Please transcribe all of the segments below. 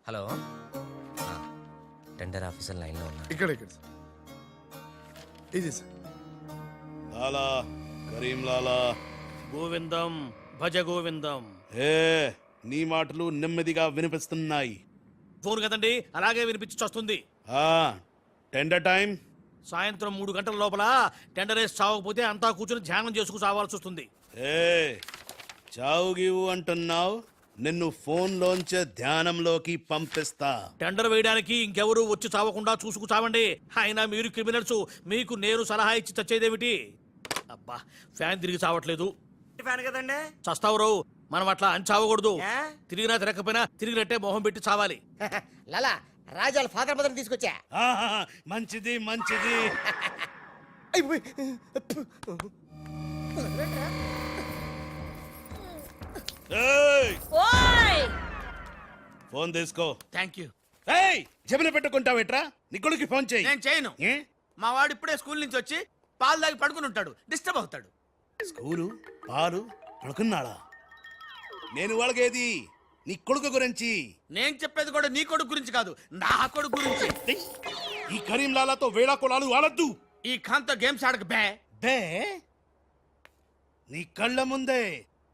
Hello tender officer లైన్లో ఉన్నా. ఇక్కడ ఇక్కడ సార్. ఇది సార్. లాలా కరీం లాలా. గోవిందం భజ గోవిందం. ఏ నీ మాటలు నెమ్మదిగా వినిపిస్తున్నాయి. ఫోన్ కదండి, అలాగే వినిపించి వస్తుంది. టెండర్ టైం సాయంత్రం 3 గంటల లోపల టెండర్ వేసి చావకపోతే అంతా కూర్చొని ధ్యానం చేసుకు చావాల్సి వస్తుంది. ఏ చావు గీవు అంటున్నావు, నిన్ను ఫోన్ లోంచే ధ్యానంలోకి పంపిస్తా. టెండర్ వేయడానికి ఇంకెవరు వచ్చి చావకుండా చూసుకు చావండి. అయినా మీరు క్రిమినల్స్, మీకు నేను సలహా ఇచ్చి చచ్చేదేమిటి? అబ్బా ఫ్యాన్ తిరిగి చావట్లేదు. ఫ్యాన్ కదండి. చస్తావు రావు, మనం అట్లా అని చావకూడదు. తిరిగినా తిరగకపోయినా తిరిగినట్టే మొహం పెట్టి చావాలి. లాలా రాజాల ఫాదర్ మదర్ తీసుకొచ్చా. ఆహా, మంచిది మంచిది. ఏయ్, ఫోన్ తీసుకో. Thank you. ఏయ్ జమిన పెట్టుకుంటావేట్రా? నీ కొడుకు ఫోన్ చేయి. నేను చేయను. ఏ? మా వాడు ఇప్పుడే స్కూల్ నుంచి వచ్చి పాలు తాగి పడుకుని ఉంటాడు, డిస్టర్బ్ అవుతాడు. స్కూలు పాలు పడుకున్నాడా? నేను వాళ్ళకేది నీ కొడుకు గురించి. నేను చెప్పేది కూడా నీ కొడుకు గురించి కాదు, నా కొడుకు గురించి. ఏయ్, ఈ కరీం లాలాతో వేళా కొలాలు ఆడద్దు. ఈ ఖాన్తో గేమ్స్ ఆడక బే. బే నీ కళ్ళ ముందే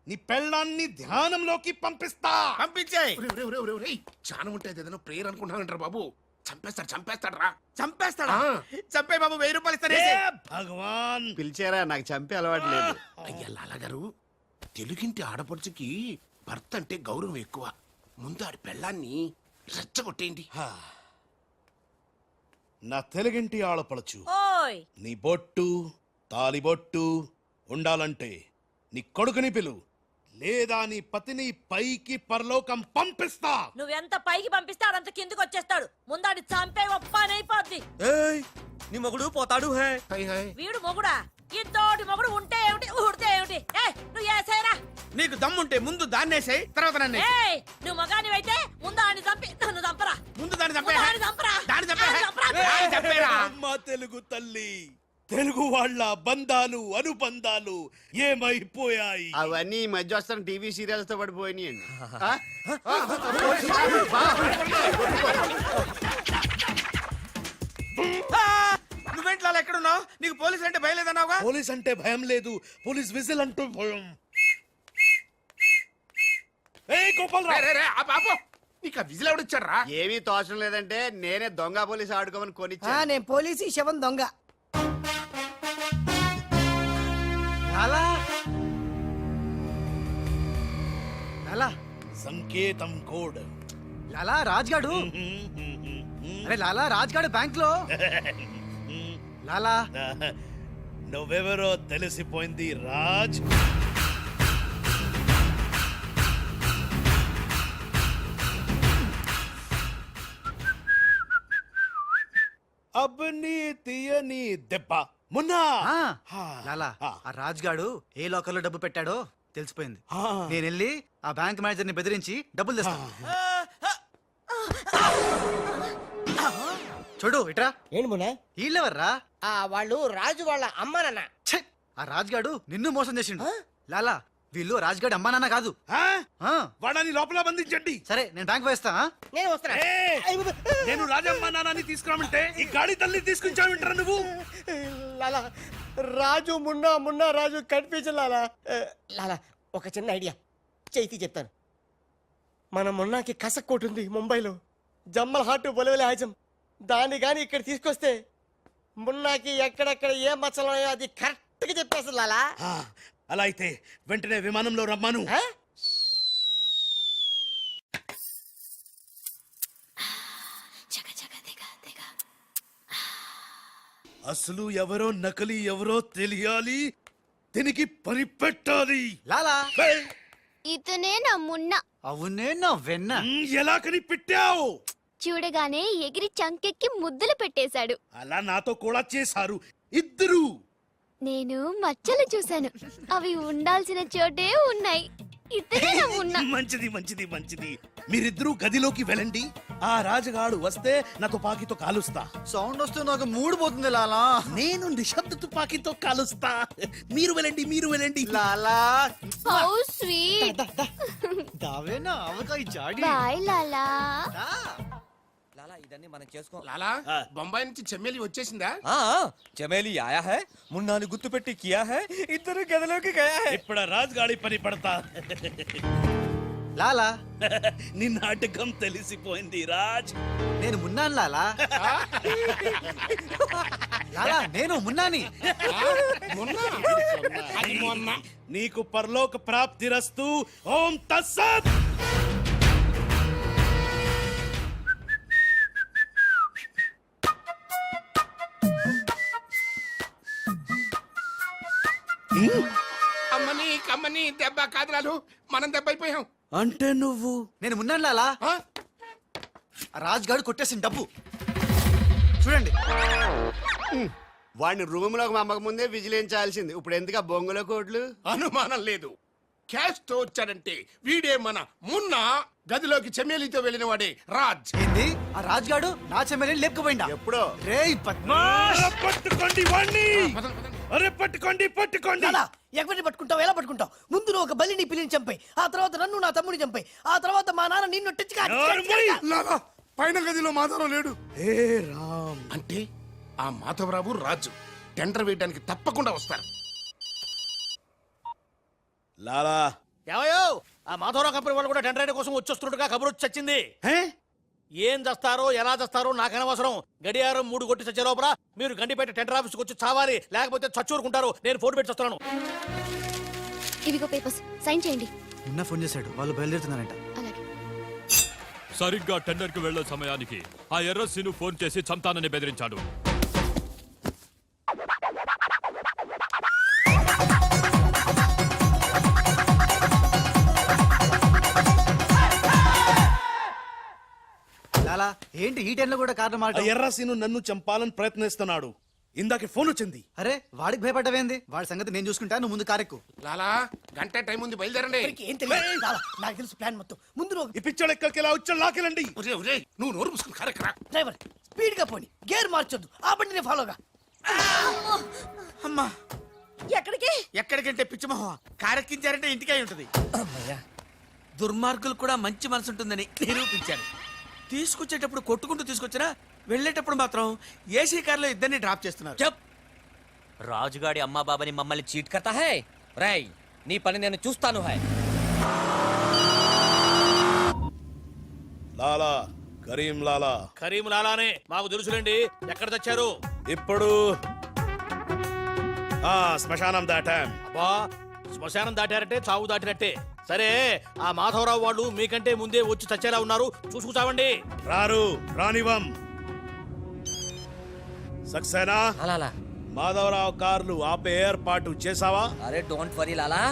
నీ పెళ్ళాన్ని ధ్యానంలోకి పంపిస్తా. పంపించేయ్. చాలా ఉంటుంది ఏదైనా ప్రేయర్ అనుకుంటానంటారు బాబు. చంపేస్తాడు రా. చంపేస్తాడా? చంపే బాబు, 1000 రూపాయలు ఇస్తానే. ఏ భగవాన్, పిలిచారా? నాకు చంపే అలవాటు లేదు. అయ్యా లాలగారు, తెలుగింటి ఆడపడుచుకి భర్త అంటే గౌరవం ఎక్కువ. ముందు ఆడి పెళ్ళాన్ని రెచ్చగొట్టేయండి. నా తెలుగింటి ఆడపడచ్చు ఓయ్ నీ బొట్టు తాలిబొట్టు ఉండాలంటే నీ కొడుకుని పిలు, లేదా నీ పతిని పైకి పరలోకం పంపిస్తా. నువ్వెంత పైకి పంపిస్తే ఆడంత కిందకి వచ్చేస్తాడు. ముందాడి చంపే ఒప్పనైపోద్ది. ఏయ్ నీ మొగుడు పోతాడు. Hey hi hi. వీడు మొగుడా? ఇంతోటి మొగుడు ఉంటే ఏమిటి, ఊడితే ఏమిటి? నువ్వు ఏసేరా. నీకు దమ్ముంటే ముందు దాన్నేసేయ్, తర్వాత నన్ను ఏయ్ నువ్వు మగానివైతే ముందు ఆడిని చంపి నన్ను చంపరా. ముందు దాన్ని చంపే. ముందు ఆడిని చంపరా. దాన్ని చంపే. ఆడిని చంపరా. దాన్ని చంపేరా. అమ్మ తెలుగు తల్లి, తెలుగు వాళ్ళ బంధాలు అనుబంధాలు ఏమైపోయాయి? అవన్నీ ఈ మధ్య వస్తున్న టీవీ సీరియల్స్ తో పడిపోయినాయండి. నువ్వేంట్లో ఎక్కడున్నావు? నీకు పోలీసులు అంటే భయం లేదన్నావుగా. పోలీస్ అంటే భయం లేదు, పోలీస్ విజిల్ అంటూ భయం. ఏయ్ గోపాల్ రే, రే, రే, ఆపు, ఆపు. నీకు ఆ విజిల్ ఎవడిచ్చాడు రా? ఏమీ తోచడం లేదంటే నేనే దొంగ పోలీస్ ఆడుకోమని కొనిచ్చా. నేను పోలీసు శవం దొంగ. లాలా లాలా సంకేతం కోడ్. లాలా రాజ్గాడు. అరే లాలా రాజ్గాడు బ్యాంక్ లో. లాలా నువ్వెవరో తెలిసిపోయింది రాజ్. అబ్బని తీయని దెబ్బ మున్నా. లాలా ఆ రాజ్గాడు ఏ లోకల్లో డబ్బు పెట్టాడో తెలిసిపోయింది. నేను వెళ్ళి ఆ బ్యాంక్ మేనేజర్ ని బెదిరించి డబ్బులు తెస్తాను. చూడు ఇట్రా. ఏంటి మున్నా? వీళ్ళెవర్రా? వాళ్ళు రాజు వాళ్ళ అమ్మ నాన్న. ఛే! ఆ రాజ్గాడు నిన్ను మోసం చేసిండు. లాలా వీళ్ళు రాజ్గాడు అమ్మా నాన్న కాదు. వాడని లోపల బంధించండి. సరే నేను బ్యాంక్ వేస్తా. నేను వస్తున్నా. నేను రాజమ్మ నాన్నని తీసుకురామంటే ఈ గాడి తల్లి తీసుకుంటావింటారా నువ్వు? లాలా రాజు మున్నా రాజు కన్ఫ్యూజన్ లాలా. లాలా ఒక చిన్న ఐడియా చేతి చెప్తాను. మన మున్నాకి కసక్కోటు ఉంది ముంబైలో, జమ్మల్ హాట్ బొలవెల హాజం. దాన్ని గాని ఇక్కడ తీసుకొస్తే మున్నాకి ఎక్కడెక్కడ ఏ మచ్చలు ఉన్నాయో అది కరెక్ట్ గా చెప్పేస్తుంది లాలా. అలా అయితే వెంటనే విమానంలో రమ్మను. అసలు ఎవరో నకలి ఎవరో తెలియాలి, దీనికి పని పెట్టాలి. లాలా ఇతనే నా మున్న. అవునే నా వెన్న. ఎలా కనిపెట్టావు? చూడగానే ఎగిరి చంకెక్కి ముద్దులు పెట్టేశాడు. అలా నాతో కూడా చేశారు ఇద్దరు. నేను మచ్చలు చూశాను, అవి ఉండాల్సిన చోటే ఉన్నాయి. ఇతనే నా మున్న. మంచిది మంచిది మంచిది. మీరిద్దరూ గదిలోకి వెళ్ళండి. ఆ రాజుగాడు వస్తే నా తుపాకీతో కాలుస్తా. సౌండ్ వస్తే నాకు మూడు పోతుంది లాలా. నేను నిశ్శబ్ద తుపాకీతో కాలుస్తా. మీరు వెళ్ళండి. లాలా how sweet. దావేనా avakaya Jadi. Bye లాలా. దా. ఇదన్నీ మనం చేసుకో లాలా బొంబాయి నుంచి చెమ్మేలి వచ్చేసిందా? చమేలి ఆయా హై మున్నాని గుర్తుపెట్టి కియా హై ఇద్దరు గదిలోకి గయా హై ఇప్పుడు రాజుగాడి పని పడతా లాలా నీ నాటకం తెలిసిపోయింది రాజ్. నేను మున్నాను లాలా. లాలా నేను మున్నాని. అది మొన్న. నీకు పరలోక ప్రాప్తిరస్తు. ఓం తస్సత్. అమ్మని కమ్మని దెబ్బ కాదురాలు, మనం దెబ్బ అయిపోయాం. అంటే నువ్వు నేను మున్నాను లాలా. ఆ? ఆ రాజుగాడు కొట్టేసిన డబ్బు చూడండి. వాడిని రూమ్ లోకి అమ్మక ముందే విజిలించాల్సింది. ఇప్పుడు ఎందుకు ఆ బొంగుల కోట్లు? అనుమానం లేదు. క్యాష్ తో వచ్చాడంటే వీడే మన మున్న. గదిలోకి చెమ్మేలితో వెళ్ళిన వాడే రాజ్. ఏంది ఆ రాజుగాడు నా చెల్లెని లేపుకుపోయిందా? ఎప్పుడో. రేయ్ పద్మాష్. పట్టుకోండి వాణ్ణి. పదండి, పదండి. అరే పట్టుకోండి పట్టుకోండి. ఎక్కడిని పట్టుకుంటావు? ఎలా పట్టుకుంటావు? ముందు నువ్వు ఒక బలిని పిల్లిని చంపాయి, ఆ తర్వాత నన్ను నా తమ్ముడిని చంపాయి, ఆ తర్వాత మా నాన్న నిన్ను లాలా, పైన గదిలో మాధవరావు లేడు. హే రామ్. అంటే ఆ మాధవరావు రాజు టెండర్ వేయడానికి తప్పకుండా వస్తారు. లాలా ఏమయ్యో ఆ మాధవరావు కంపెనీ వాళ్ళు కూడా టెండర్ కోసం వచ్చేస్తున్నట్టుగా కబురు వచ్చి చచ్చింది. హే ఏం చేస్తారో ఎలా చేస్తారో నాకు అనవసరం. గడియారం 3 కొట్టి చచ్చే లోపల మీరు గండిపేట టెండర్ ఆఫీస్కి వచ్చి చావాలి, లేకపోతే చచ్చూరుకుంటారు. నేను ఫోన్ పెట్టి వస్తున్నాను. ఇవిగో పేపర్స్, సైన్ చేయండి. నిన్న ఫోన్ చేశాడు, వాళ్ళు బయలుదేరుతున్నారంట. అలాగే. సరిగ్గా టెండర్ కు వెళ్లే సమయానికి ఆ ఎర్రస్సీను ఫోన్ చేసి చంతానని బెదిరించాడు. లాలా ఏంటి ఈ టైంలో కూడా కారణం ఆ మాట? ఎర్రసీను నన్ను చంపాలని ప్రయత్నిస్తున్నాడు. ఇందాక ఫోన్ వచ్చింది. అరే వాడికి భయపడ్డవేంది? వాడి సంగతి నేను చూసుకుంటా, నువ్వు ముందు కారెక్కు. లాలా, గంట టైం ఉంది, బయలుదేరండి. ఏం తెలియదు లాలా, నాకు తెలుసు ప్లాన్ మొత్తం. ముందు నువ్వు ఈ పిచ్చోడు ఎక్కడికి ఇలా వచ్చాడు, లాకెళ్ళండి. ఒరేయ్, ఒరేయ్, నువ్వు నోరు మూసుకుని కరెక్ట్. డ్రైవర్ స్పీడ్ గా పోని, గేర్ మార్చొద్దు, ఆ బండిని ఫాలోగా. అమ్మా ఎక్కడికి? ఎక్కడికంటే పిచ్చిమోహ కారెక్కించారంటే ఇంటికే ఉంటది. దుర్మార్గులు కూడా మంచి మనసు ఉంటుందని నిరూపించారు. తీసుకొచ్చేటప్పుడు కొట్టుకుంటూ తీసుకొచ్చినా వెళ్ళేటప్పుడు మాత్రం ఏసీ కార్లో ఇద్దరిని డ్రాప్ చేస్తున్నారు. చెప్ రాజుగాడి అమ్మా బాబాని మమ్మల్ని చీట్ కర్తా హై. రై నీ పని నేను చూస్తాను హై. లాలా కరీం లాలా. కరీం లాలానే మాకు తెలుసులేండి. ఎక్కడ తెచ్చారు? ఇప్పుడు శ్మశానం దాటాం. అబ్బా శ్మశానం దాటారంటే చావు దాటినట్టే. సరే ఆ మాధవరావు వాళ్ళు మీకంటే ముందే వచ్చి చచ్చేలా ఉన్నారు, చూసుకు చావండి. రారు రానివం. సక్సేనా అలాలా మాధవరావు కార్లు ఆపే ఏర్పాటు చేసావా? అరే డోంట్ వరీ లాలా,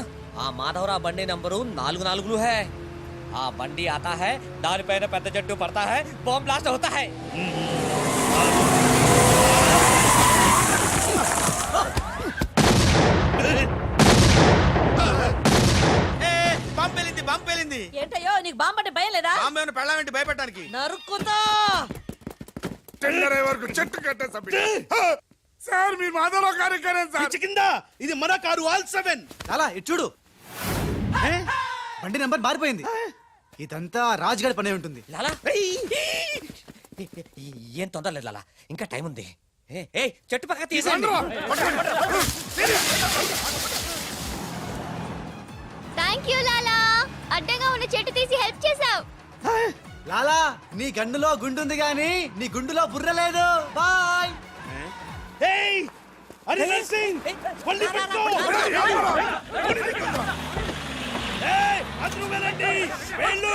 ఆ మాధవరావు బండి నంబరు 44 హై. ఆ బండి ఆతా హై, దానిపైన పెద్ద జట్టు పడతా హై, బాంబ్ బ్లాస్ట్ అవుతా హై. బాంబేలింది బాంబేలింది. ఏంటయ్యో నీకు బాంబంటే భయం లేదా? బాంబే పెళ్ళామంటే భయపెట్టడానికి. నరుకుతా. టెండర్ వరకు చెట్టు కట్టేసా. సార్ మీ మాధవరావు కార్యక్రమం సార్. పిచ్చి కింద ఇది మన కారు ఆల్ 7. లాలా ఇటు చూడు, బండి నెంబర్ మారిపోయింది. ఇదంతా రాజుగాడి పనే ఉంటుంది. లాలా ఏం తొందర లేదు లాలా, ఇంకా టైం ఉంది. ఏ చెట్టు పక్క తీసండి. థ్యాంక్ యూ లాలా, అడ్డంగా ఉన్న చెట్టు తీసి హెల్ప్ చేసావు. లాలా నీ గన్నులో గుండుంది గాని నీ గుండులో బుర్ర లేదు. బాయ్. ఏయ్ అరే నర్సింగ్ పల్లి పెట్టుకో. ఏయ్ అటు వెళ్ళండి, వెళ్ళు.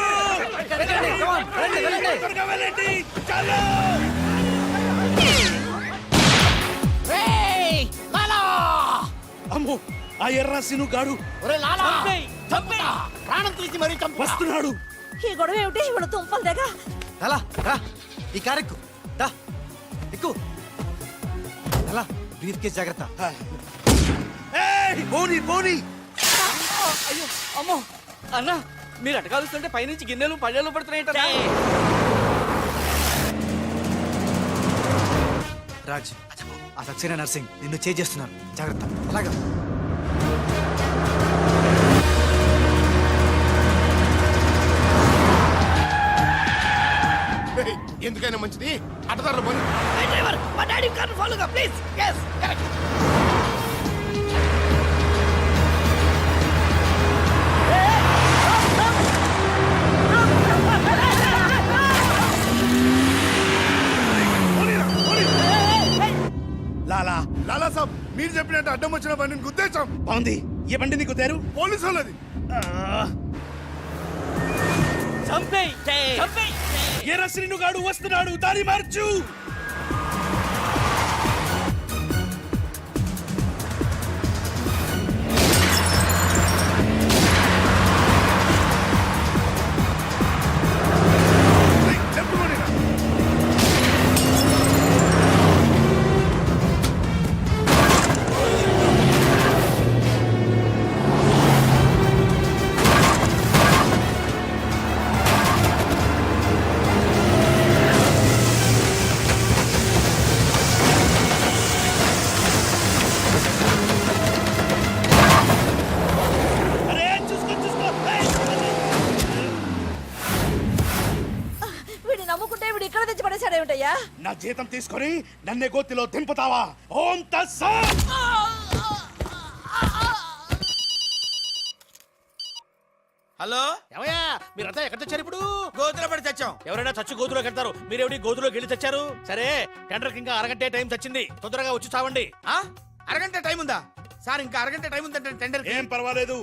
త్వరగా వెళ్ళండి, చలో. అమ్మో ఆ ఎర్రసీను గాడు ప్రాణం తీసి మరీ చంపు. వస్తున్నాడు. ఈ గొడవ ఏమిటి? ఇప్పుడు తుంపలు దగ్గ. లాలా రా, ఈ కారెక్కు దా, ఎక్కు. లాలా బ్రీఫ్ కేస్ జాగ్రత్త. ఏయ్ పోనీ పోనీ. అయ్యో అమ్మో అన్న, మీరు అటకాలుస్తుంటే పైనుంచి గిన్నెలు పళ్ళెలు పడుతున్నాయి. రాజ్ ఆ సక్సేనా నర్సింగ్ నిన్ను చేస్తున్నాను, జాగ్రత్త. అలాగా రేయ్, ఎందుకైనా మంచిది అటదారులు పోనీ. డ్రైవర్ మా డాడీ కార్ ఫాలోగా ప్లీజ్ yes కరెక్ట్ లాలా లాలా సాబ్ మీరు చెప్పినట్టు అడ్డం వచ్చిన బండిని గుద్దేశాం. బాగుంది. ఏ బండి నీకు తేరు? పోలీసు వాళ్ళది. ఎర్ర శ్రీనుగాడు వస్తున్నాడు, దారి మార్చు. రేయ్, చెప్పుకోండి రా. అరే చూసుకో చూసుకో. ఏయ్! వీడిని నమ్ముకుంటే వీడు ఇక్కడ తెచ్చి పడేశాడు ఏమిటయ్యా? నా జీతం తీసుకొని నన్నే గోతిలో దింపుతావా? ఓం తస్సత్. హలో ఏమయ్యా మీరంతా ఎక్కడ తెచ్చారు ఇప్పుడు? గోతులో పడి తెచ్చాం. ఎవరైనా చచ్చి గోతులోకి వెళ్తారు, మీరేమిటి గోతులోకి వెళ్ళి తెచ్చారు? సరే టెండర్కి ఇంకా అరగంటే టైం తెచ్చింది, తొందరగా వచ్చి చావండి. ఆ? అరగంట టైం ఉందా సార్? ఇంకా అరగంట టైం ఉందంటే టెండర్ ఏం పర్వాలేదు,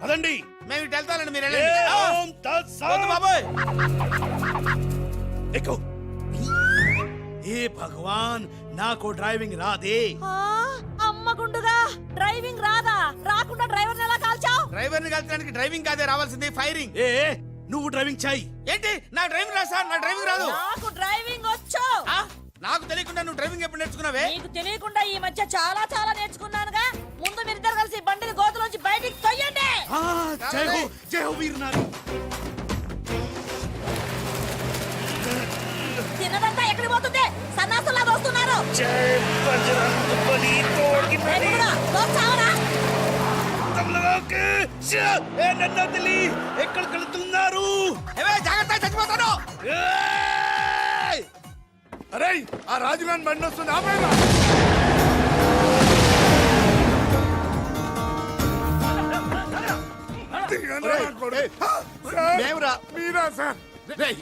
పదండి. మేము ఇటు వెళ్తానండి, మీరు ఏ వెళ్ళండి. ఆ! ఓం తస్సత్. వద్దు బాబోయ్. ఎక్కు. ఏ భగవాన్, నాకు డ్రైవింగ్ రాదే. ఆ, అమ్మ గుండుగా డ్రైవింగ్ రాదా? రాకుండా డ్రైవర్ ఎలా కాల్చావు? డ్రైవర్ని కలిసడానికి డ్రైవింగ్ కాదే రావాల్సింది, ఫైరింగ్. ఏ నువ్వు డ్రైవింగ్ చాయ్. ఏంటి నా డ్రైవింగ్ రా సార్? నా డ్రైవింగ్ రాదు. నాకు డ్రైవింగ్ వచ్చు. ఆ? నాకు తెలియకుండా నువ్వు డ్రైవింగ్ ఎప్పుడు నేర్చుకున్నావే? నీకు తెలియకుండా ఈ మధ్య చాలా నేర్చుకున్నానుగా. ముందు మీరిద్దరు కలిసి బండిని గోతులోంచి బయటికి తొయ్యండి. జై హో వీర్ నారి. తిన్నదంతా ఎక్కడికి పోతుంది? సన్నాసులా వస్తున్నారు. రేపుడుగా, తోచావరా? నన్ను తెలియ ఎక్కడికి వెళ్తున్నారు? ఏవే, జాగ్రత్త, చచ్చిపోతాను. అరే ఆ రాజుగాని బండి వస్తుంది ఆపేరా. మీరా సార్? రేయ్,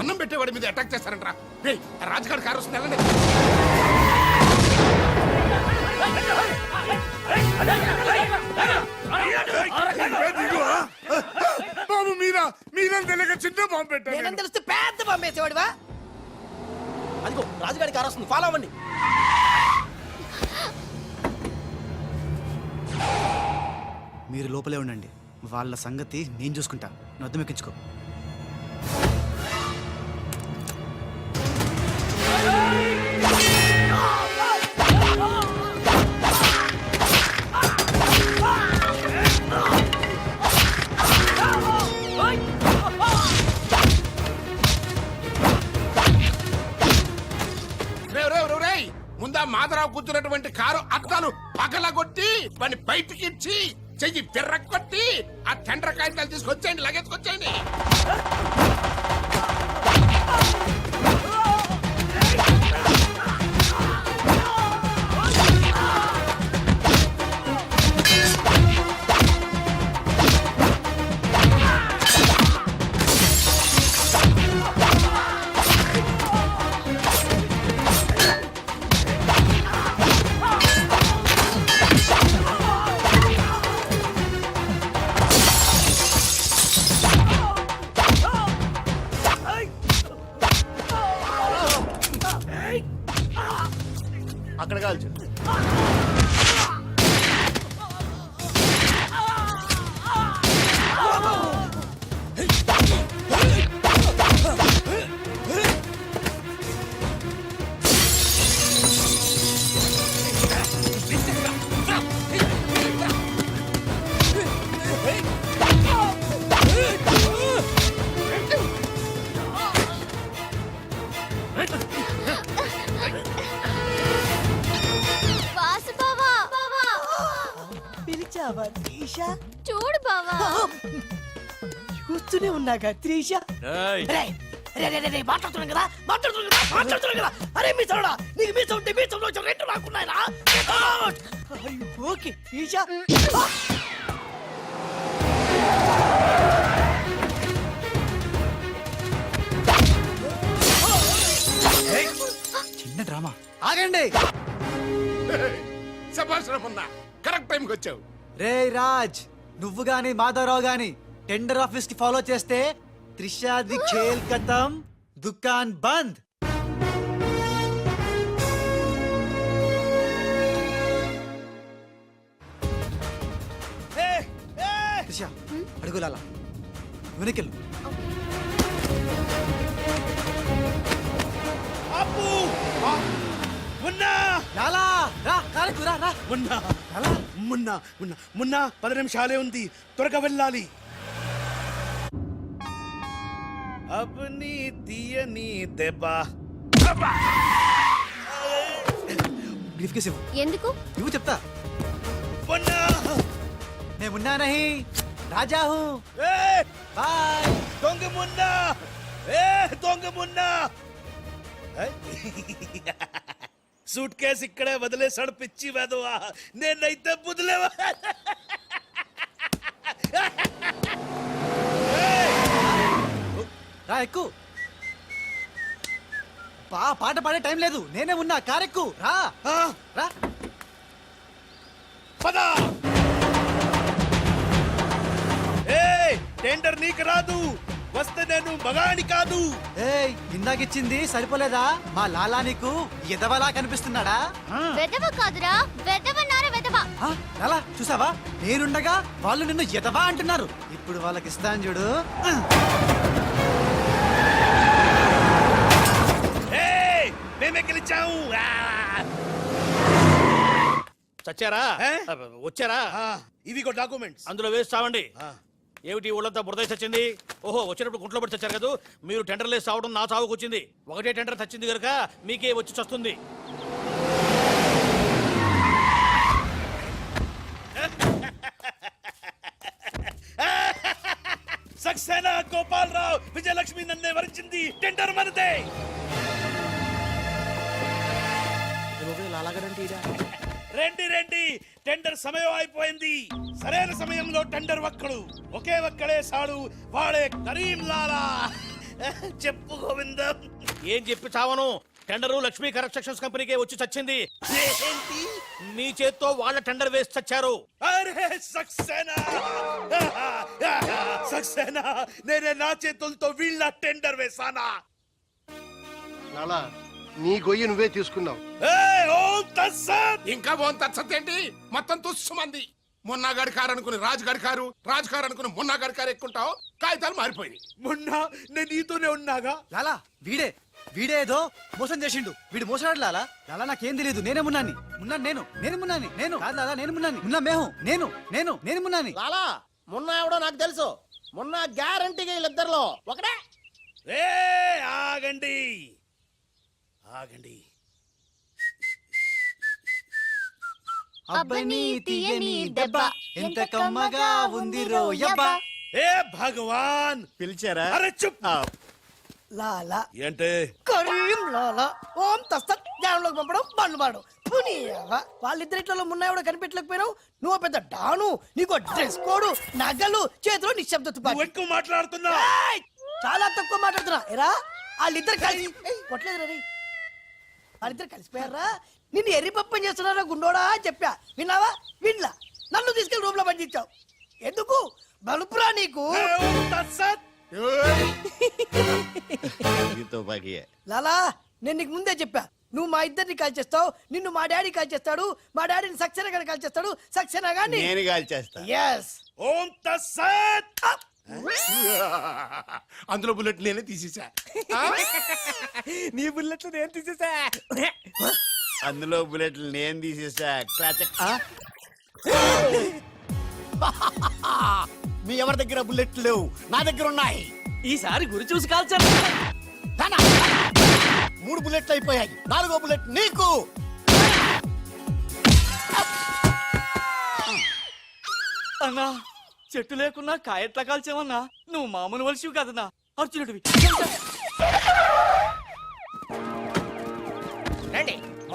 అన్నం పెట్టేవాడి మీద అటాక్ చేస్తారంట్రా. రేయ్, ఆ రాజుగారి కారు వస్తుంది, వెళ్ళండి. బాబు మీరా తెలియక చిన్న బాంబు పెట్టారు. తెలిస్తే పెద్ద పంపేసేవాడివా? అదిగో రాజుగారి కారు వస్తుంది, ఫాలో అవ్వండి. మీరు లోపలే ఉండండి, వాళ్ళ సంగతి నేను చూసుకుంటా. నొద్దం ఎక్కించుకో. ముందా మాధరావు కూర్చున్నటువంటి కారు అద్దాలు పగలగొట్టి వాడిని బయటికి ఇచ్చి చెయ్యి పిర్రకొట్టి ఆ టెండర్ కాగితాలు తీసుకొచ్చేయండి, లగేసుకొచ్చేయండి. అక్కడ కాల్చు. వాసు బావా, పిలిచావా త్రీషా? చూడు బావా. చూస్తూనే ఉన్నాగా త్రీషా. ఏయ్, రేయ్, మాట్లాడుతున్నాం కదా అరే మీ సౌడా నీకు మీ సౌండ్ మీ సౌండ్ వచ్చి రెండు నాకున్నాయనా ఓకే ఈషా చిన్న డ్రామా ఆగండి. శభాష్ రమణ కరెక్ట్ టైంకి వచ్చావు. రే రాజ్, నువ్వు గాని మాధవరావు గాని టెండర్ ఆఫీస్ కి ఫాలో చేస్తే త్రిషాది ఖేల్ ఖతం, దుకాన్ బంద్. త్రిష అడుగులాలా వెనకెళ్ళు. అప్పు మున్నా లాలా రా కారకు రా రా. మున్నా మున్నా మున్నా మున్నా 10 నిమిషాలే ఉంది, త్వరగా వెళ్ళాలి. అబ్ని తీయని దెబ్బ. బ్రీఫ్ కేసు ఇవ్వు. ఎందుకు? నువ్వు చెప్తా. మున్నా నేను మున్నా నహీ రాజా హూ. బాయ్. దొంగ మున్నా, దొంగ మున్నా. సూట్ కేసు ఇక్కడే వదిలేసాడు పిచ్చి వెదవా, నేనైతే బుదిలేవా. రా ఎక్కు. పాట పాడే టైం లేదు, నేనే ఉన్నా. కారెక్కు రా రా. పద. టెండర్ నీకు రాదు, వస్తే నేను మగాని కాదు. ఏయ్ ఇందాకిచ్చింది సరిపోలేదా? మా లాలా నీకు ఎదవలా కనిపిస్తున్నాడా? వెదవ కాదురా, వెదవన్నారా వెదవ. లాలా చూసావా, నేనుండగా వాళ్ళు నిన్ను ఎదవా అంటున్నారు. ఇప్పుడు వాళ్ళకి ఇస్తాను చూడు. మేమే గెలిచాము. చచ్చారా? వచ్చారా? ఇవిగో డాక్యుమెంట్స్. అందులో వేసి చావండి. ఏమిటి ఊళ్ళంతా బురద చచ్చింది? ఓహో, వచ్చినప్పుడు గుంట్లో పడి చచ్చారు కదా. మీరు టెండర్ లేసి చావడం నా చావుకు వచ్చింది. ఒకటే టెండర్ చచ్చింది కనుక మీకే వచ్చి చస్తుంది. సక్సేనా, గోపాలరావు, విజయలక్ష్మి నన్నే వరించింది. టెండర్ మనదే. రండి రండి, టెండర్ సమయం అయిపోయింది. సరైన సమయంలో టెండర్ ఒక్కడు, ఒకే ఒక్కడే సాడు, వాడే కరీం లాలా. చెప్పు గోవిందం. ఏం చెప్పి చావను? టెండరు లక్ష్మీ కన్స్ట్రక్షన్స్ కంపెనీకే వచ్చి చచ్చింది. ఏంటి? మీ చేత్తో వాళ్ళ టెండర్ వేసి చచ్చారు. అరే సక్సేనా, సక్సేనా, నేనే నా చేతులతో వీళ్ళ టెండర్ వేసానా? లాలా నీ గొయ్యి నువ్వే తీసుకున్నావు. ఇంకా బోన్ తచ్చతేంటి? మొత్తం తుస్సుమంది. మొన్నగాడి కారు అనుకుని రాజుగాడి కారు, రాజుగారు అనుకుని మొన్నగాడి కారు ఎక్కుంటావు. కాగితాలు మారిపోయినాయి. మొన్న నేను నీతోనే ఉన్నాగా. లాలా వీడే ఏదో మోసం చేసిండు. వీడు మోసడాడు లాలా. లాలా నాకేం తెలియదు, నేనే మున్నాని. మున్నాను నేను మున్నాని. నేను కాదు లాలా, నేను మున్నాని. మున్నా మేహు నేను మున్నాని. లాలా మొన్న ఎవడో నాకు తెలుసు. మొన్న గ్యారంటీగా వీళ్ళిద్దరిలో ఒకడే. ఆగండి ఆగండి. అబ్బని తీయని దెబ్బ ఎంత కమ్మగా ఉంది రోయబ్బ. ఏ భగవాన్, పిలిచారా? అరే చుప్. లాలా ఏంటే కరీం లాలా ఓం తస్తత్ జ్ఞానంలోకి పంపడం బండ్లు మాడు. వాళ్ళిద్దరిట్లో మున్న ఎవడో కనిపెట్టలేకపోయినావు. నువ్వు పెద్ద డాను, నీకు డ్రెస్ కోడు, నగలు, చేతిలో నిశ్శబ్ద తుపాకీ. నువ్వు ఎక్కువ మాట్లాడుతున్నా. చాలా తక్కువ మాట్లాడుతున్నా. ఎరా వాళ్ళిద్దరు కలిసి కొట్టలేదు రీ. వాళ్ళిద్దరు కలిసిపోయారా? నిన్ను ఎర్రిపప్పని చేస్తున్నారా గుండోడా అని చెప్పా. విన్నావా? వినలా. నన్ను తీసుకెళ్లి రూమ్ లో పండించావు. ఎందుకు? బలుపురా నీకు. లాలా నేను నీకు ముందే చెప్పా, నువ్వు మా ఇద్దరిని కాల్ చేస్తావు, నిన్ను మా డాడీ కాల్ చేస్తాడు, మా డాడీని సక్సేనా గారిని కాల్ చేస్తాడు, సక్సేనా గారిని నేను కాల్ చేస్తా. yes ఓం తస్సత్. అందులో బుల్లెట్ నేనే తీసేసా. నీ బుల్లెట్లు నేను తీసేసా. అందులో బుల్లెట్లు నేను తీసేసా. మీ ఎవరి దగ్గర బుల్లెట్లు లేవు, నా దగ్గర ఉన్నాయి. ఈసారి గురి చూసి కాల్చాను. 3 బుల్లెట్లు అయిపోయాయి, 4వ బుల్లెట్ నీకు. అన్నా చెట్టు లేకున్నా కాయట్లా కాల్చామన్నా. నువ్వు మామూలు వలసివి కాదన్నా, అర్జునుడివి.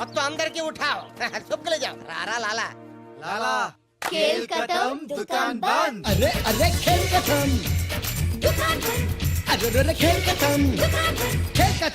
మొత్తం అందరికీ ఉఠావ్ సుక్కలు జావ్ రారా లాలా లాలా खेल खत्म दुकान बंद అరే అరే ఖేల్ ఖతం दुकान बंद అరే అరే ఖేల్ ఖతం दुकान बंद ఖేల్ ఖతం